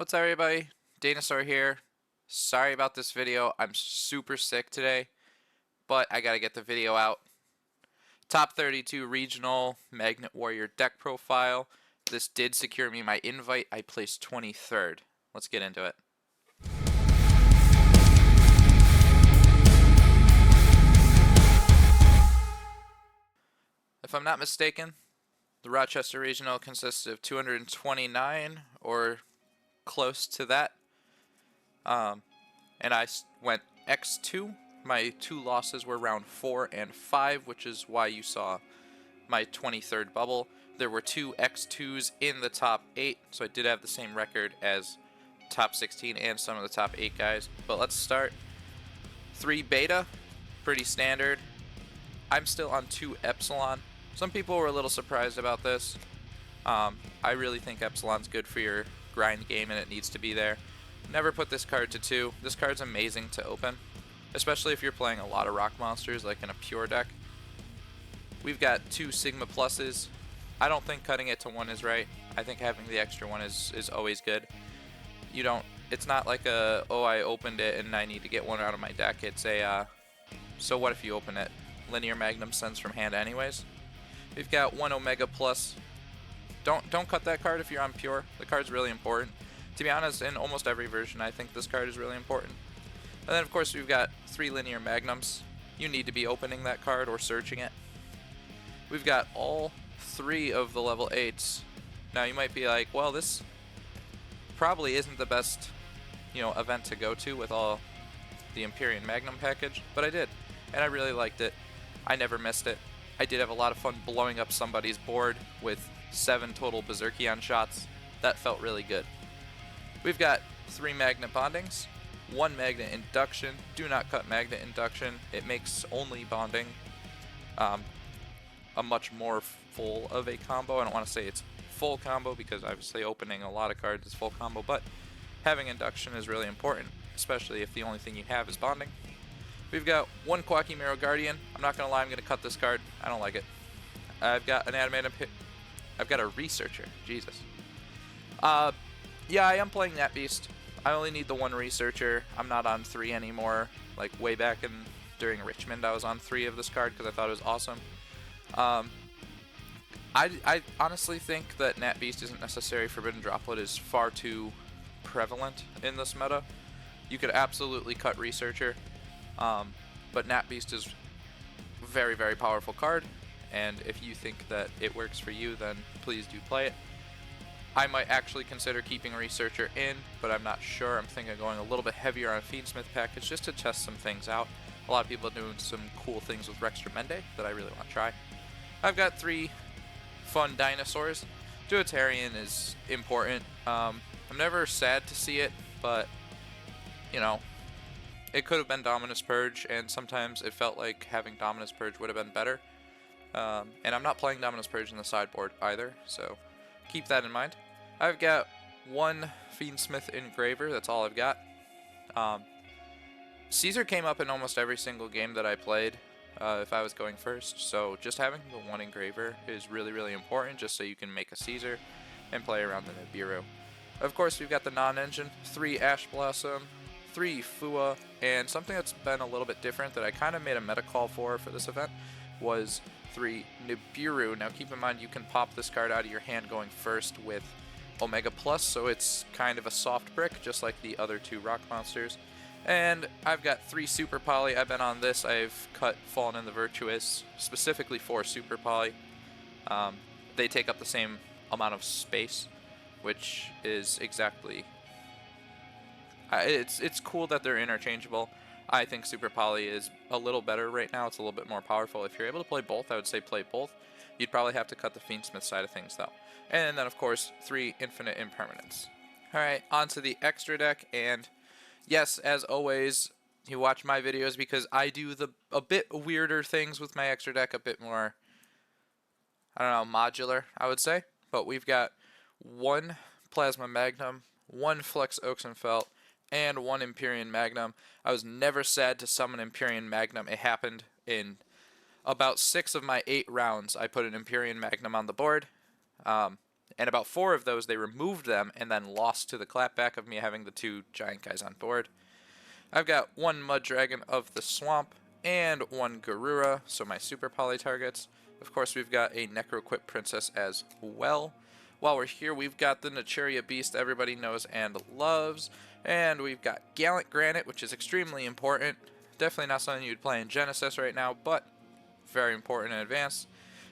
What's up, everybody? Danasaur here. Sorry about this video. I'm super sick today, but I gotta get the video out. Top 32 Regional Magnet Warrior deck profile. This did secure me my invite. I placed 23rd. Let's get into it. If I'm not mistaken, the Rochester Regional consists of 229 or close to that. And I went X2. My two losses were round 4 and 5, which is why you saw my 23rd bubble. There were two X2s in the top 8, so I did have the same record as top 16 and some of the top 8 guys. But let's start. 3 beta, pretty standard. I'm still on 2 epsilon. Some people were a little surprised about this. I really think epsilon's good for your grind game and it needs to be there. Never put this card to 2. This card's amazing to open, especially if you're playing a lot of rock monsters like in a pure deck. We've got 2 Sigma Pluses. I don't think cutting it to 1 is right. I think having the extra one is always good. It's not like a, oh, I opened it and I need to get one out of my deck. It's a, so what if you open it? Linear Magnum sends from hand anyways. We've got 1 Omega Plus. Don't cut that card if you're on pure. The card's really important. To be honest, in almost every version, I think this card is really important. And then, of course, we've got 3 Linear Magnums. You need to be opening that card or searching it. We've got all 3 of the level 8s. Now, you might be like, well, this probably isn't the best, event to go to with all the Empyrean Magnum package, but I did, and I really liked it. I never missed it. I did have a lot of fun blowing up somebody's board with 7 total Berserkion shots. That felt really good. We've got 3 Magnet Bondings, 1 Magnet Induction. Do not cut Magnet Induction. It makes only bonding a much more full of a combo. I don't want to say it's full combo because obviously opening a lot of cards is full combo, but having Induction is really important, especially if the only thing you have is bonding. We've got 1 Quackimero Guardian. I'm not going to lie, I'm going to cut this card. I don't like it. I've got an Adamantium Hit. I've got a Researcher. Jesus. Yeah, I am playing Nat Beast. I only need the 1 Researcher. I'm not on 3 anymore. Like way back during Richmond, I was on 3 of this card because I thought it was awesome. I honestly think that Nat Beast isn't necessary. Forbidden Droplet is far too prevalent in this meta. You could absolutely cut Researcher, but Nat Beast is a very, very powerful card, and if you think that it works for you, then please do play it. I might actually consider keeping Researcher in, but I'm not sure. I'm thinking of going a little bit heavier on Fiendsmith package just to test some things out. A lot of people are doing some cool things with Rex Tremende that I really want to try. I've got 3 fun Danasaurs. Duetarian is important. I'm never sad to see it, but, it could have been Dominus Purge, and sometimes it felt like having Dominus Purge would have been better. And I'm not playing Dominus Purge in the sideboard either, so keep that in mind. I've got 1 Fiendsmith Engraver, that's all I've got. Caesar came up in almost every single game that I played if I was going first, so just having the 1 Engraver is really, really important, just so you can make a Caesar and play around the Nibiru. Of course, we've got the non-engine, 3 Ash Blossom, 3 Fua, and something that's been a little bit different that I kind of made a meta call for this event was 3 Nibiru. Now keep in mind you can pop this card out of your hand going first with Omega Plus, so it's kind of a soft brick, just like the other 2 rock monsters. And I've got 3 Super Poly. I've been on this. I've cut Fallen in the Virtuous, specifically for Super Poly. They take up the same amount of space, which is exactly... It's cool that they're interchangeable. I think Super Poly is a little better right now. It's a little bit more powerful. If you're able to play both, I would say play both. You'd probably have to cut the Fiendsmith side of things, though. And then, of course, 3 Infinite Impermanence. Alright, on to the extra deck, and yes, as always, you watch my videos because I do a bit weirder things with my extra deck, a bit more, I don't know, modular, I would say. But we've got 1 Plasma Magnum, 1 Flex Oxenfeld, and 1 Empyrean Magnum. I was never sad to summon Empyrean Magnum. It happened in about 6 of my 8 rounds. I put an Empyrean Magnum on the board. And about 4 of those, they removed them and then lost to the clapback of me having the 2 giant guys on board. I've got 1 Mud Dragon of the Swamp and 1 Garura, so my super poly targets. Of course, we've got a Necro-equipped Princess as well. While we're here, we've got the Naturia Beast everybody knows and loves. And we've got Gallant Granite, which is extremely important. Definitely not something you'd play in Genesis right now, but very important in advance.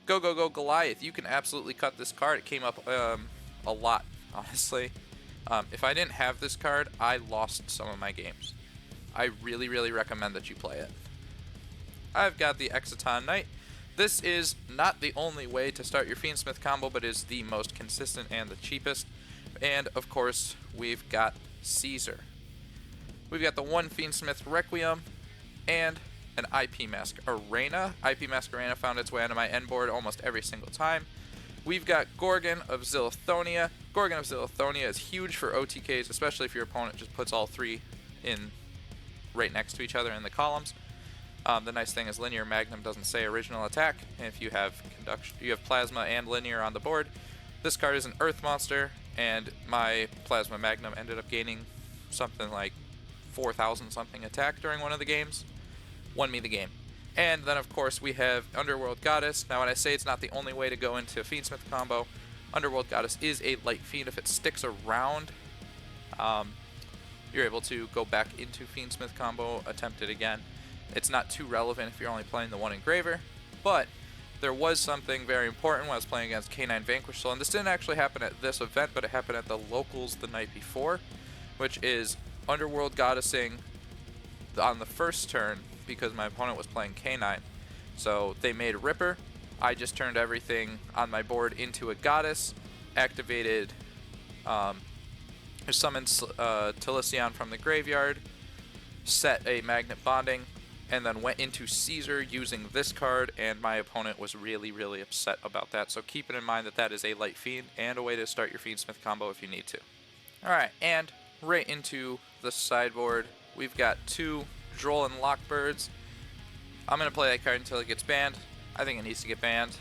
Go, go, go, Goliath. You can absolutely cut this card. It came up a lot, honestly. If I didn't have this card, I lost some of my games. I really, really recommend that you play it. I've got the Exciton Knight. This is not the only way to start your Fiendsmith combo, but is the most consistent and the cheapest. And, of course, we've got Caesar. We've got the 1 Fiendsmith Requiem and an IP Mask Arena. IP Mask Arena found its way onto my end board almost every single time. We've got Gorgon of Zilithonia. Gorgon of Zilithonia is huge for OTKs, especially if your opponent just puts all 3 in right next to each other in the columns. The nice thing is Linear Magnum doesn't say original attack, and if you have Plasma and Linear on the board, this card is an Earth monster, and my Plasma Magnum ended up gaining something like 4,000 something attack during one of the games. Won me the game. And then of course we have Underworld Goddess. Now when I say it's not the only way to go into Fiendsmith combo, Underworld Goddess is a light fiend. If it sticks around, you're able to go back into Fiendsmith combo, attempt it again. It's not too relevant if you're only playing the 1 Engraver, but there was something very important when I was playing against K9 Vanquish Soul, and this didn't actually happen at this event, but it happened at the locals the night before, which is Underworld Goddessing on the first turn because my opponent was playing K9. So they made Ripper. I just turned everything on my board into a Goddess, activated, summoned Talisian from the graveyard, set a Magnet Bonding, and then went into Caesar using this card, and my opponent was really, really upset about that. So keep it in mind that that is a light fiend and a way to start your Fiendsmith combo if you need to. Alright, and right into the sideboard, we've got 2 Droll and Lockbirds. I'm going to play that card until it gets banned. I think it needs to get banned.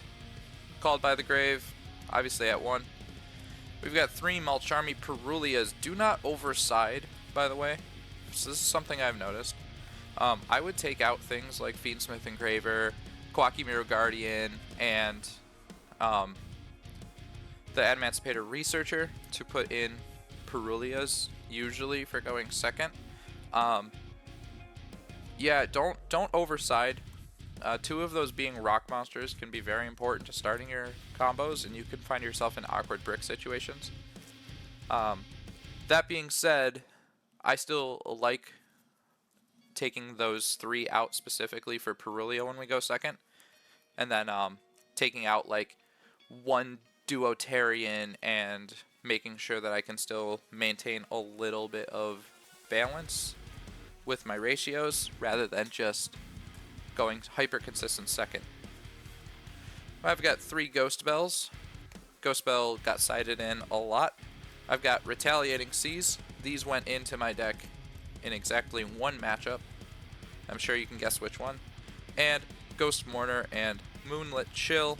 Called by the Grave, obviously at 1. We've got 3 Malcharmi Perulias. Do not overside, by the way. So this is something I've noticed. I would take out things like Fiendsmith Engraver, Kwaki Mirror Guardian, and the Emancipator Researcher to put in Perulias, usually for going second. Yeah, don't overside. 2 of those being rock monsters can be very important to starting your combos, and you can find yourself in awkward brick situations. That being said, I still like taking those 3 out specifically for Perulia when we go second, and then taking out like 1 Duotarian and making sure that I can still maintain a little bit of balance with my ratios rather than just going hyper consistent second. I've got 3 Ghost Bells. Ghost Bell got sided in a lot. I've got Retaliating Seas. These went into my deck in exactly 1 matchup. I'm sure you can guess which one. And Ghost Mourner and Moonlit Chill.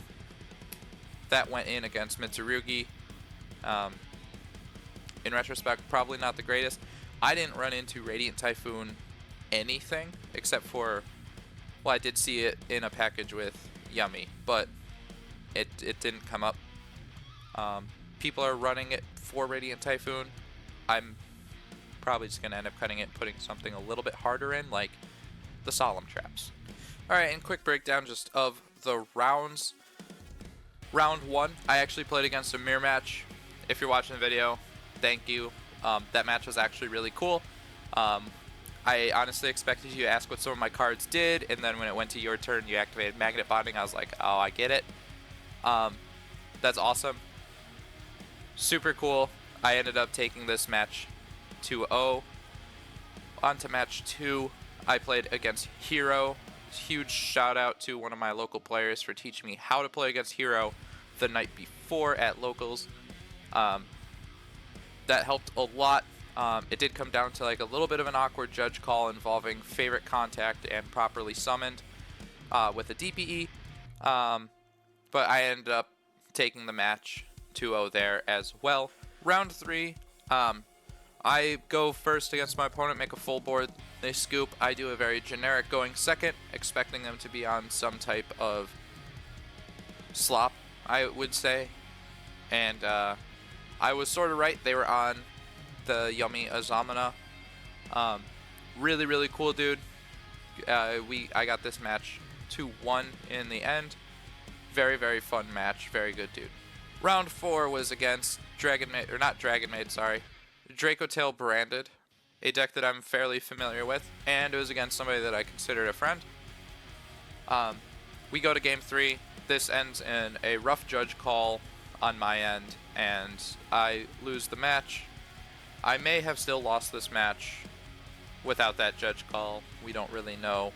That went in against Mitsurugi. In retrospect, probably not the greatest. I didn't run into Radiant Typhoon anything except for, well, I did see it in a package with Yummy, but it didn't come up. People are running it for Radiant Typhoon. I'm probably just going to end up cutting it and putting something a little bit harder in, like the Solemn Traps. Alright, and quick breakdown just of the rounds. Round 1, I actually played against a mirror match. If you're watching the video, thank you. That match was actually really cool. I honestly expected you to ask what some of my cards did, and then when it went to your turn, you activated Magnet Bonding. I was like, oh, I get it. That's awesome. Super cool. I ended up taking this match 2-0. On to match 2. I played against Hero. Huge shout out to one of my local players for teaching me how to play against Hero the night before at locals. That helped a lot. It did come down to like a little bit of an awkward judge call involving favorite contact and properly summoned with a DPE. But I ended up taking the match 2-0 there as well. Round 3, I go first against my opponent, make a full board. They scoop. I do a very generic going second, expecting them to be on some type of slop, I would say. And I was sort of right. They were on the yummy Azamana. Really, really cool dude. I got this match 2-1 in the end. Very, very fun match. Very good dude. Round 4 was against Dracotail Branded, a deck that I'm fairly familiar with, and it was against somebody that I considered a friend. We go to game 3. This ends in a rough judge call on my end, and I lose the match. I may have still lost this match without that judge call. We don't really know,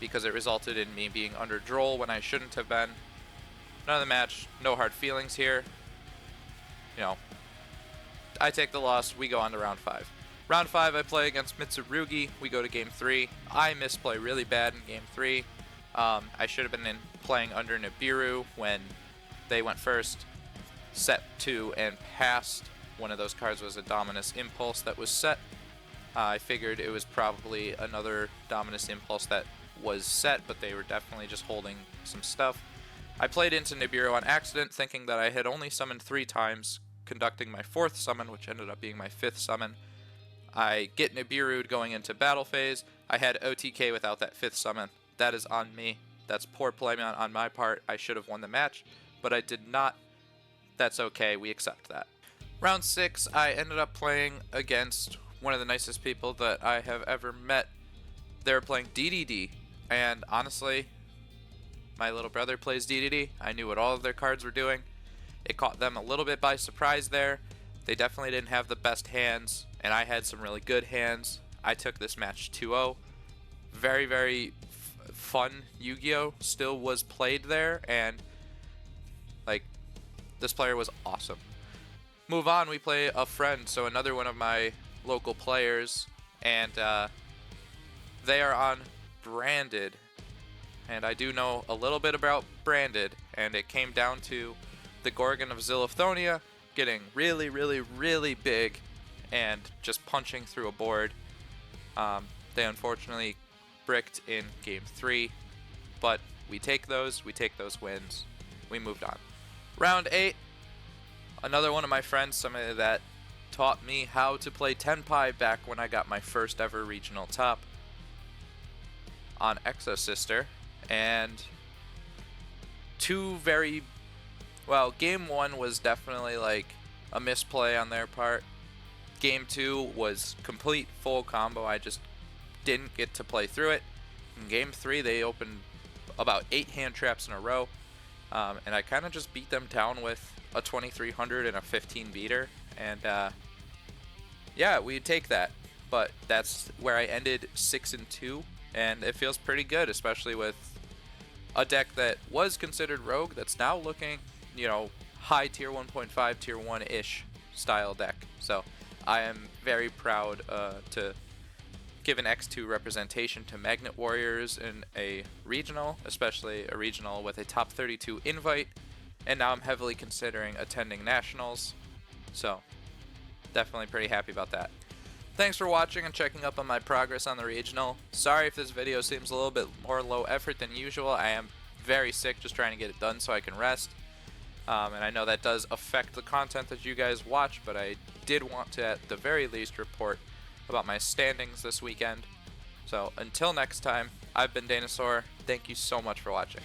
because it resulted in me being under droll when I shouldn't have been. Another match, no hard feelings here. You know, I take the loss, we go on to round 5. Round 5, I play against Mitsurugi. We go to game 3. I misplay really bad in game 3. I should have been playing under Nibiru when they went first. Set 2 and passed. One of those cards was a Dominus Impulse that was set. I figured it was probably another Dominus Impulse that was set, but they were definitely just holding some stuff. I played into Nibiru on accident, thinking that I had only summoned 3 times, conducting my 4th summon, which ended up being my 5th summon. I get Nibiru'd going into battle phase. I had OTK without that 5th summon. That is on me. That's poor play on my part. I should have won the match, but I did not. That's okay. We accept that. Round 6, I ended up playing against one of the nicest people that I have ever met. They were playing DDD, and honestly, my little brother plays DDD. I knew what all of their cards were doing. It caught them a little bit by surprise there. They definitely didn't have the best hands, and I had some really good hands. I took this match 2-0. Very, very fun Yu-Gi-Oh! Still was played there, and like, this player was awesome. Move on, we play a friend, so another one of my local players, and they are on Branded. And I do know a little bit about Branded, and it came down to the Gorgon of Ziliphonia getting really, really, really big and just punching through a board. They unfortunately bricked in game 3, but we take those wins. We moved on. Round 8, another one of my friends, somebody that taught me how to play Tenpai back when I got my first ever regional top on Exosister. And game 1 was definitely like a misplay on their part. Game 2 was complete full combo. I just didn't get to play through it. In game 3, they opened about 8 hand traps in a row, and I kind of just beat them down with a 2300 and a 15 beater, and yeah, we take that. But that's where I ended 6-2, and it feels pretty good, especially with a deck that was considered rogue that's now looking, you know, high tier 1.5, tier 1-ish style deck. So I am very proud to give an X2 representation to Magnet Warriors in a regional, especially a regional with a top 32 invite, and now I'm heavily considering attending nationals, so definitely pretty happy about that. Thanks for watching and checking up on my progress on the regional. Sorry if this video seems a little bit more low effort than usual. I am very sick, just trying to get it done so I can rest. And I know that does affect the content that you guys watch, but I did want to at the very least report about my standings this weekend. So until next time, I've been Danasaur. Thank you so much for watching.